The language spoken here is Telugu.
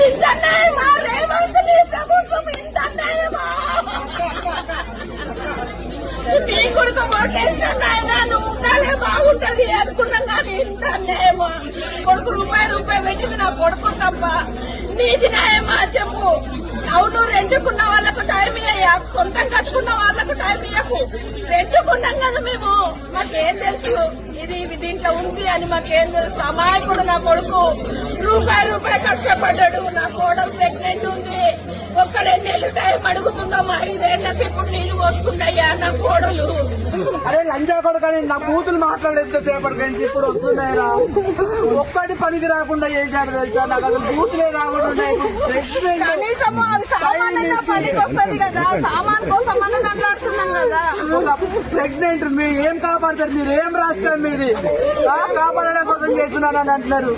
ఇంత అన్యాయమా రేవంత్ నీ ప్రభుత్వం? ఇంత అన్యాయమా? నీ కొడుకు ఓటేసినా నువ్వు ఉండాలే బాగుంటది అనుకున్నాం కానీ ఇంత అన్యాయమా? కొడుకు రూపాయి పెట్టింది నా కొడుకు తప్ప. నీది న్యాయమా చెప్పు? అవును, రెండుకున్న వాళ్ళకు టైం ఇయ్యా, సొంతం కట్టుకున్న వాళ్ళకు టైం ఇయ్యకు. రెండుకున్నాం కదా మేము, మాకేం తెలుసు ఇది దీంట్లో ఉంది అని? మాకేం తెలుసు? అమాయకుడు నా కొడుకు రూపాయి కష్టపడ్డాడు. నా కోడలు ప్రెగ్నెంట్ ఉంది, ఒక్క 2 నెలలు టైం అడుగుతున్నాం. 5 ఏళ్ళకి ఇప్పుడు నీళ్లు వస్తున్నాయా నా కోడలు? అరే లంజా కొడుకని నా బూతులు మాట్లాడలేదు చేపటికంచి ఇప్పుడు వస్తున్నాయిరా. ఒక్కటి పనికి రాకుండా చేశాడు తెలుసా? నాకు అసలు బూతులే రాకుండా కనీసం సామాన్యంగా పనికి వస్తుంది కదా, సామాన్ కోసం మనం మాట్లాడుతున్నాం కదా. ప్రెగ్నెంట్ మీరు ఏం కాపాడతారు? మీరు ఏం రాష్ట్రం మీది? కాపాడడం కోసం చేస్తున్నానని అంటున్నారు.